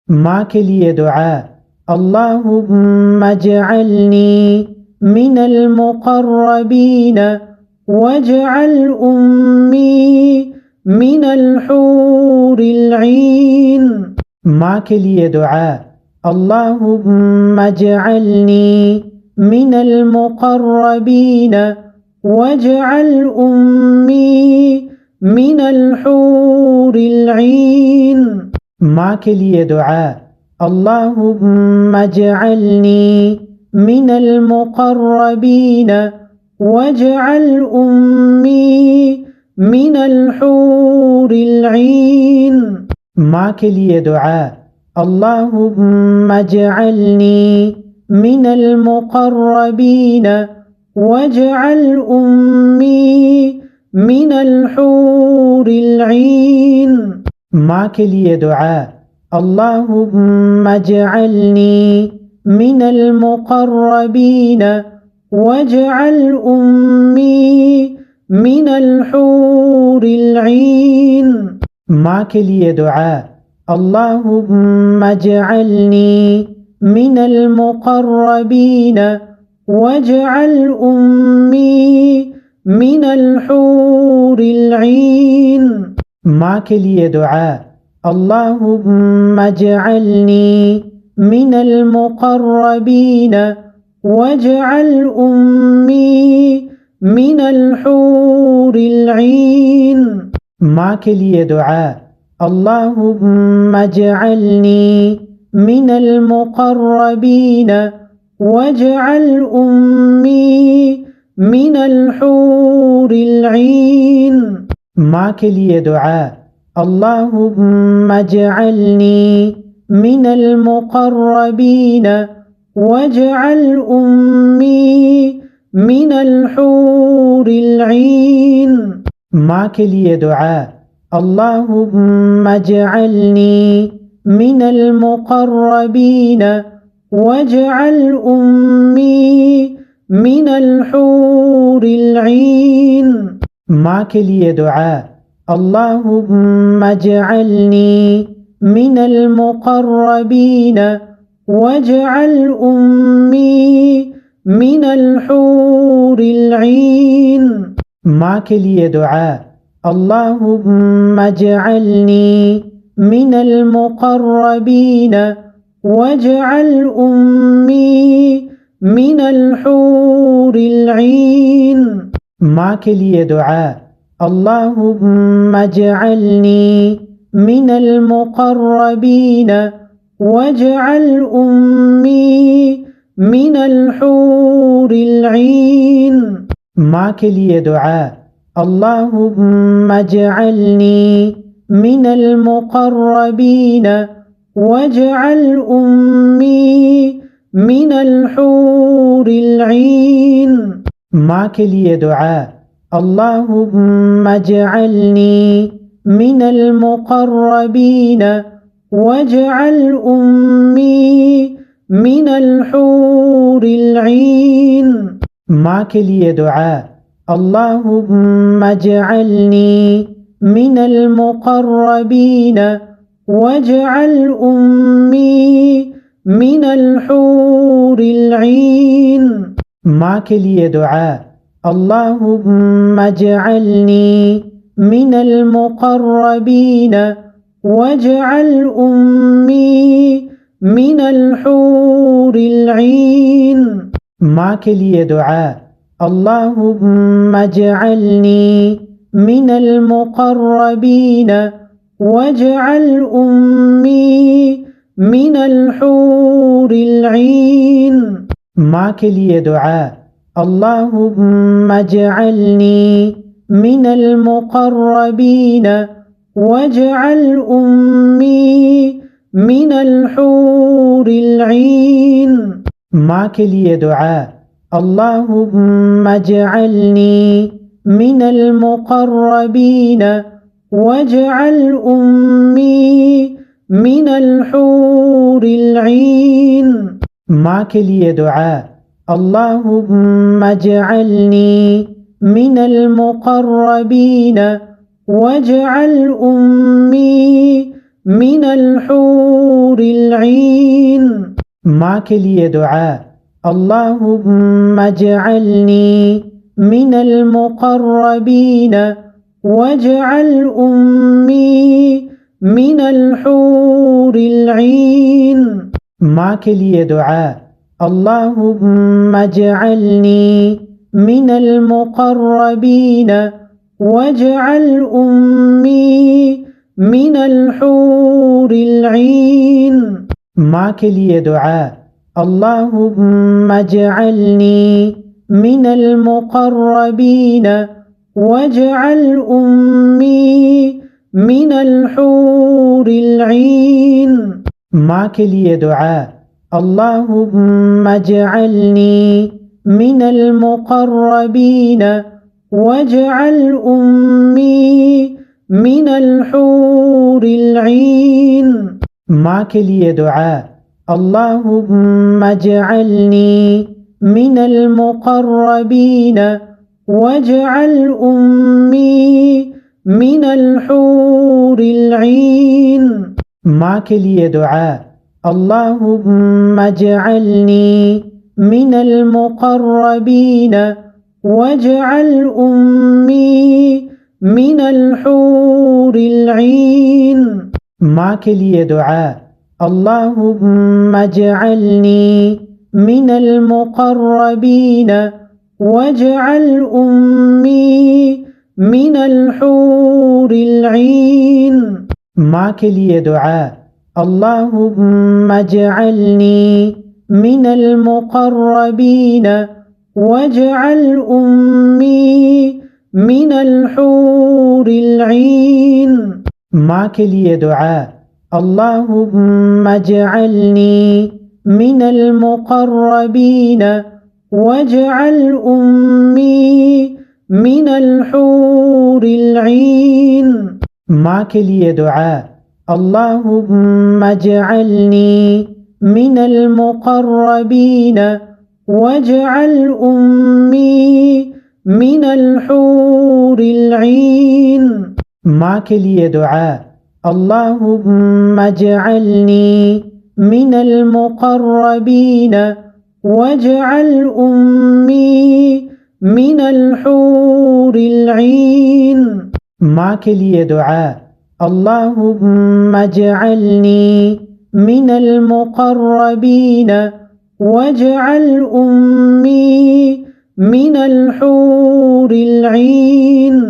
माँ के लिए दुआ। अल्लाहुम्मा जअलनी मिनल मुक़र्रबीन वजअल उम्मी मिनल हूरिल ईन। माँ के लिए दुआ। अल्लाहुम्मा जअलनी मिनल मुक़र्रबीन वजअल उम्मी मिनल हूरिल ईन। माँ के लिए दुआ। अल्लाहुम्मा जअलनी मिनल मुक़र्रबीन वजअल उम्मी मिनल हूरिल ईन। माँ के लिए दुआ। अल्लाहुम्मा जअलनी मिनल मुक़र्रबीन वजअल उम्मी मिनल हूरिल ईन। माँ के लिए दुआ। अल्लाहुम्मा जअलनी मिनल मुक़र्रबीन वजअल उम्मी मिनल हूरिल ईन। माँ के लिए दुआ। अल्लाहुम्मा जअलनी मिनल मुक़र्रबीन वजअल उम्मी मिनल हूरिल ईन। माँ के लिए दुआ। अल्लाहुम्मा जअलनी मिनल मुक़र्रबीन वजअल उम्मी मिनल हूरिल ईन। माँ के लिए दुआ। अल्लाहुम्मा जअलनी मिनल मुक़र्रबीन वजअल उम्मी मिनल हूरिल ईन। माँ के लिए दुआ। अल्लाहुम्मा जअलनी मिनल मुक़र्रबीन वजअल उम्मी मिनल हूरिल ईन। माँ के लिए दुआ। अल्लाहुम्मा जअलनी मिनल मुक़र्रबीन वजअल उम्मी मिनल हूरिल ईन। माँ के लिए दुआ। अल्लाहुम्मा जअलनी मिनल मुक़र्रबीन वजअल उम्मी मिनल हूरिल ईन। माँ के लिए दुआ। अल्लाहुम्मा जअलनी मिनल मुक़र्रबीन वजअल उम्मी मिनल हूरिल ईन। माँ के लिए दुआ। अल्लाहुम्मा जअलनी मिनल मुक़र्रबीन वजअल उम्मी मिनल हूरिल ईन। माँ के लिए दुआ। अल्लाहुम्मा जअलनी मिनल मुक़र्रबीन वजअल उम्मी मिनल हूरिल ईन। माँ के लिए दुआ। अल्लाहुम्मा जअलनी मिनल मुक़र्रबीन वजअल उम्मी मिनल हूरिल ईन। माँ के लिए दुआ। अल्लाहुम्मा जअलनी मिनल मुक़र्रबीन वजअल उम्मी मिनल हूरिल ईन। माँ के लिए दुआ। अल्लाहुम्मा जअलनी मिनल मुक़र्रबीन वजअल उम्मी मिनल हूरिल ईन। माँ के लिए दुआ। अल्लाहुम्मा जअलनी मिनल मुक़र्रबीन वजअल उम्मी मिनल हूरिल ईन। माँ के लिए दुआ। अल्लाहुम्मा जअलनी मिनल मुक़र्रबीन वजअल उम्मी मिनल हूरिल ईन। माँ के लिए दुआ। अल्लाहुम्मा जअलनी मिनल मुक़र्रबीन वजअल उम्मी मिनल हूरिल ईन। माँ के लिए दुआ। अल्लाहुम्मा जअलनी मिनल मुक़र्रबीन वजअल उम्मी من الحور العين. माँ के लिए दुआ अल्लाहुम्मा जअलनी मिनल मुक़र्रबीन वजअल उम्मी मिनल हूरिल ईन। माँ के लिए दुआ अल्लाहुम्मा जअलनी मिनल मुक़र्रबीन वजअल उम्मी मिनल हूरिल ईन। माँ के लिए दुआ अल्लाहुम्मा जअलनी मिनल मुक़र्रबीन वजअल उम्मी मिनल हूरिल ईन। माँ के लिए दुआ अल्लाहुम्मा जअलनी मिनल मुक़र्रबीन वजअल उम्मी मिनल हूरिल ईन। माँ के लिए दुआ अल्लाहुम्मा जअलनी मिनल मुक़र्रबीन वजअल उम्मी मिनल हूरिल ईन। माँ के लिए दुआ अल्लाहुम्मा जअलनी मिनल मुक़र्रबीन वजअल उम्मी मिनल हूरिल ईन। माँ के लिए दुआ अल्लाहुम्मा जअलनी मिनल मुक़र्रबीन वजअल उम्मी मिनल हूरिल ईन। माँ के लिए दुआ अल्लाहुम्मा जअलनी मिनल मुक़र्रबीन वजअल उम्मी मिनल हूरिल ईन। माँ के लिए दुआ अल्लाहुम्मा जअलनी मिनल मुक़र्रबीन वजअल उम्मी मिनल हूरिल ईन। माँ के लिए दुआ अल्लाहुम्मा जअलनी मिनल मुक़र्रबीन वजअल उम्मी मिनल हूरिल ईन। माँ के लिए दुआ अल्लाहुम्मा जअलनी मिनल मुक़र्रबीन वजअल उम्मी मिनल हूरिल ईन। माँ के लिए दुआ अल्लाहुम्मा जअलनी मिनल मुक़र्रबीन वजअल उम्मी मिनल हूरिल ईन।